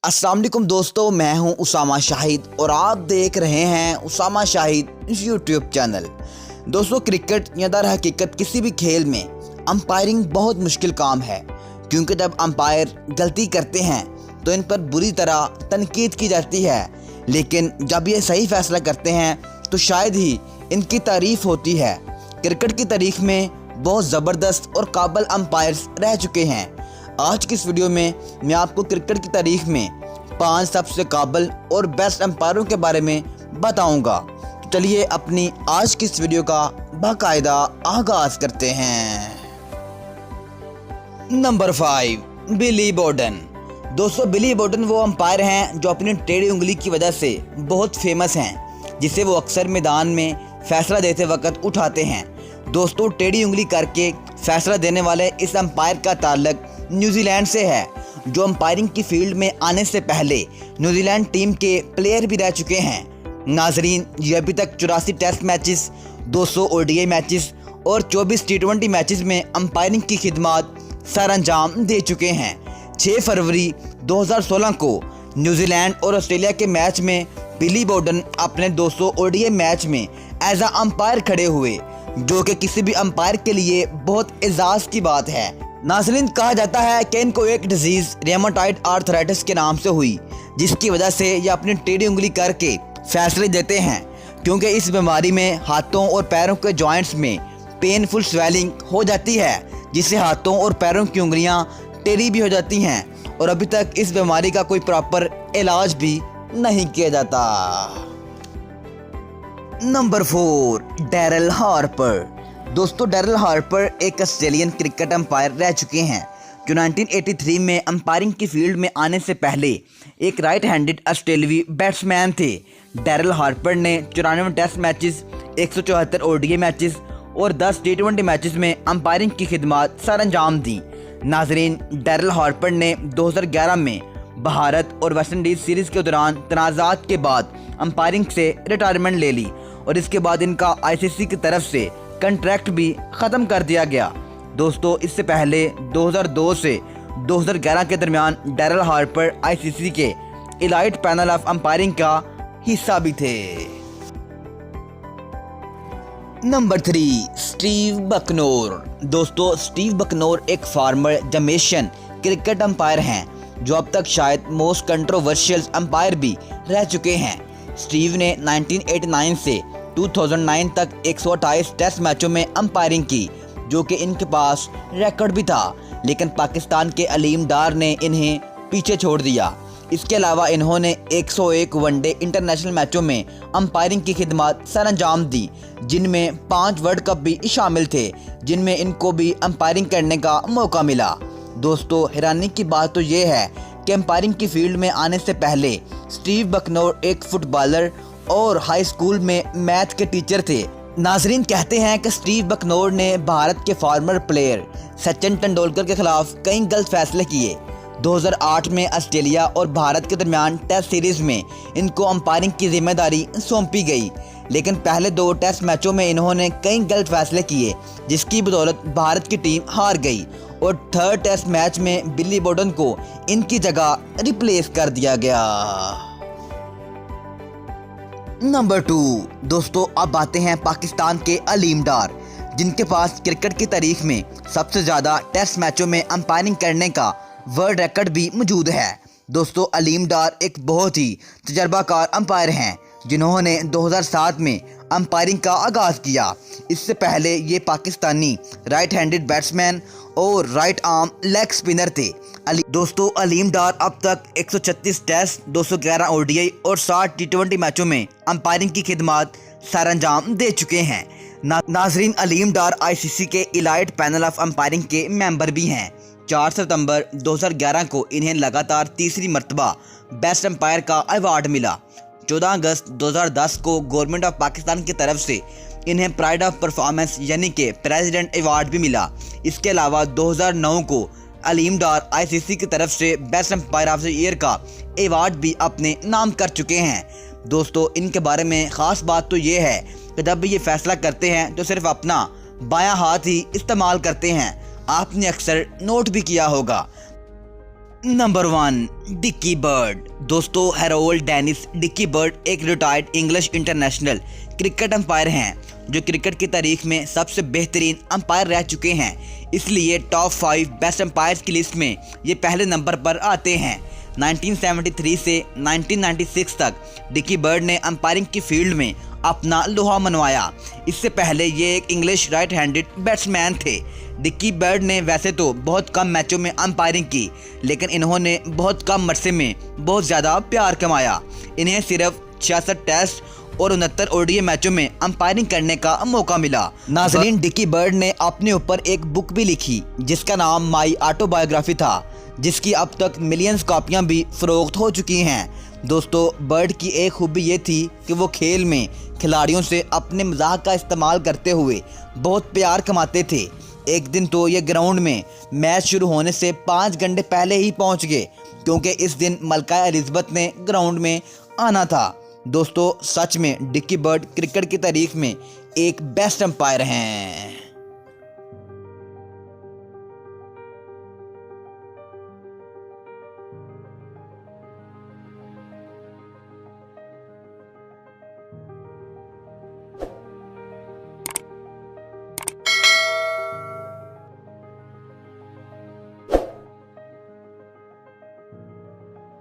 अस्सलाम वालेकुम दोस्तों, मैं हूं उसामा शाहिद और आप देख रहे हैं उसामा शाहिद यूट्यूब चैनल। दोस्तों, क्रिकेट या दर हकीकत किसी भी खेल में अंपायरिंग बहुत मुश्किल काम है, क्योंकि जब अंपायर गलती करते हैं तो इन पर बुरी तरह तनकीद की जाती है, लेकिन जब ये सही फैसला करते हैं तो शायद ही इनकी तारीफ होती है। क्रिकेट की तारीख में बहुत ज़बरदस्त और काबिल अंपायर्स रह चुके हैं। आज की इस वीडियो में मैं आपको क्रिकेट की तारीख में 5 सबसे काबिल और बेस्ट अंपायरों के बारे में बताऊंगा। तो चलिए अपनी आज की इस वीडियो का बाकायदा आगाज़ करते हैं। नंबर 5, बिली बॉर्डन। दोस्तों, बिली बॉर्डन वो अंपायर हैं जो अपनी टेढ़ी उंगली की वजह से बहुत फेमस हैं, जिसे वो अक्सर मैदान में फैसला देते वक्त उठाते हैं। दोस्तों, टेढ़ी उंगली करके फैसला देने वाले इस अंपायर का ताल्लुक न्यूजीलैंड से है, जो अंपायरिंग की फील्ड में आने से पहले न्यूजीलैंड टीम के प्लेयर भी रह चुके हैं। नाजरीन, ये अभी तक 84 टेस्ट मैचेस, 200 ओडीआई मैचेस और 24 टी20 मैचेस में अंपायरिंग की खिदमत सर अंजाम दे चुके हैं। 6 फरवरी 2016 को न्यूजीलैंड और ऑस्ट्रेलिया के मैच में बिली बॉर्डन अपने 200 ओडीआई मैच में एज अ अंपायर खड़े हुए, जो कि किसी भी अंपायर के लिए बहुत एजाज़ की बात है। नाज़रीन, कहा जाता है कि इनको एक डिजीज़ रेमाटॉइड आर्थराइटिस के नाम से हुई, जिसकी वजह से ये अपनी टेढ़ी उंगली करके फैसले देते हैं, क्योंकि इस बीमारी में हाथों और पैरों के जॉइंट्स में पेनफुल स्वेलिंग हो जाती है, जिससे हाथों और पैरों की उंगलियां टेढ़ी भी हो जाती हैं, और अभी तक इस बीमारी का कोई प्रॉपर इलाज भी नहीं किया जाता। Number 4, Daryl Harper. दोस्तों, डैरल हार्पर एक ऑस्ट्रेलियन क्रिकेट अंपायर रह चुके हैं, जो 1983 में अंपायरिंग की फील्ड में आने से पहले एक राइट हैंडेड ऑस्ट्रेलियाई बैट्समैन थे। डैरल हार्पर ने 94 टेस्ट मैचेस, 174 ओडीआई मैचेस और 10 टी20 मैचेस में अंपायरिंग की खिदमत सर अंजाम दी। नाजरीन, डैरल हार्पर ने 2011 में भारत और वेस्ट इंडीज़ सीरीज़ के दौरान तनाज़ात के बाद अंपायरिंग से रिटायरमेंट ले ली, और इसके बाद इनका आईसीसी की तरफ से कंट्रैक्ट भी ख़त्म कर दिया गया। दोस्तों, इससे पहले 2002 से 2011 के दरमियान डैरल हार्पर आईसीसी के इलाइट पैनल ऑफ अंपायरिंग का हिस्सा भी थे। Number 3, Steve Bucknor. दोस्तों, स्टीव बकनोर एक फार्मर जमेशियन क्रिकेट अंपायर हैं, जो अब तक शायद मोस्ट कंट्रोवर्शियल अंपायर भी रह चुके हैं। स्टीव ने 1989 से 2009 तक 128 टेस्ट मैचों में अंपायरिंग की, जो कि इनके पास रिकॉर्ड भी था, लेकिन पाकिस्तान के अलीम डार ने इन्हें पीछे छोड़ दिया। इसके अलावा इन्होंने 101 वनडे इंटरनेशनल मैचों में अंपायरिंग की खिदमत सर अंजाम दी, जिनमें 5 वर्ल्ड कप भी शामिल थे, जिनमें इनको भी अंपायरिंग करने का मौका मिला। दोस्तों, हैरानी की बात तो ये है कि अंपायरिंग की फील्ड में आने से पहले स्टीव बकनोर एक फुटबॉलर और हाई स्कूल में मैथ के टीचर थे। नाजरीन, कहते हैं कि स्टीव बकनोर ने भारत के फार्मर प्लेयर सचिन तेंदुलकर के खिलाफ कई गलत फैसले किए। 2008 में ऑस्ट्रेलिया और भारत के दरमियान टेस्ट सीरीज़ में इनको अंपायरिंग की जिम्मेदारी सौंपी गई, लेकिन पहले 2 टेस्ट मैचों में इन्होंने कई गलत फैसले किए, जिसकी बदौलत भारत की टीम हार गई, और 3rd टेस्ट मैच में बिली बॉर्डन को इनकी जगह रिप्लेस कर दिया गया। नंबर 2, दोस्तों, अब आते हैं पाकिस्तान के अलीम डार, जिनके पास क्रिकेट की तारीख में सबसे ज़्यादा टेस्ट मैचों में अंपायरिंग करने का वर्ल्ड रिकॉर्ड भी मौजूद है। दोस्तों, अलीम डार एक बहुत ही तजर्बाकार अंपायर हैं, जिन्होंने 2007 में अंपायरिंग का आगाज़ किया। इससे पहले ये पाकिस्तानी राइट हैंडेड बैट्समैन और राइट आर्म लेग स्पिनर थे। दोस्तों, अलीम डार अब तक 136 टेस्ट, 211 ओडीआई और 60 टी20 मैचों में अंपायरिंग की खिदमत सर अंजाम दे चुके हैं। नाजरीन, अलीम डार आईसीसी के इलाइट पैनल ऑफ अंपायरिंग के मेंबर भी हैं। 4 सितंबर 2011 को इन्हें लगातार तीसरी मरतबा बेस्ट अंपायर का अवार्ड मिला। 14 अगस्त 2010 को गवर्नमेंट ऑफ पाकिस्तान की तरफ से इन्हें प्राइड ऑफ परफॉर्मेंस यानी कि प्रेसिडेंट अवार्ड भी मिला। इसके अलावा 2009 को अलीम डार आईसीसी की तरफ से best umpire of the year का अवार्ड भी अपने नाम कर चुके हैं। दोस्तों, इनके बारे में ख़ास बात तो ये है कि जब भी ये फैसला करते हैं तो सिर्फ अपना बायां हाथ ही इस्तेमाल करते हैं। आपने अक्सर नोट भी किया होगा। Number 1 Dickie Bird. दोस्तों हैरोल्ड डेनिस डिक्की बर्ड एक retired English international cricket umpire हैं जो क्रिकेट की तारीख में सबसे बेहतरीन अंपायर रह चुके हैं, इसलिए टॉप 5 बेस्ट अंपायर्स की लिस्ट में ये पहले नंबर पर आते हैं। 1973 से 1996 तक डिक्की बर्ड ने अंपायरिंग की फील्ड में अपना लोहा मनवाया। इससे पहले ये एक इंग्लिश राइट हैंडेड बैट्समैन थे। डिक्की बर्ड ने वैसे तो बहुत कम मैचों में अंपायरिंग की, लेकिन इन्होंने बहुत कम अरसे में बहुत ज़्यादा प्यार कमाया। इन्हें सिर्फ 66 टेस्ट और 69 ओडीआई मैचों में अंपायरिंग करने का मौका मिला। नाज़रीन, डिक्की बर्ड ने अपने ऊपर एक बुक भी लिखी जिसका नाम माई ऑटोबायोग्राफी था, जिसकी अब तक मिलियंस कॉपियां भी फरोख्त हो चुकी हैं। दोस्तों, बर्ड की एक खूबी ये थी कि वो खेल में खिलाड़ियों से अपने मजाक का इस्तेमाल करते हुए बहुत प्यार कमाते थे। एक दिन तो ये ग्राउंड में मैच शुरू होने से 5 घंटे पहले ही पहुंच गए, क्योंकि इस दिन मलका एलिज़ाबेथ ने ग्राउंड में आना था। दोस्तों, सच में डिक्की बर्ड क्रिकेट की तारीख में एक बेस्ट अंपायर हैं।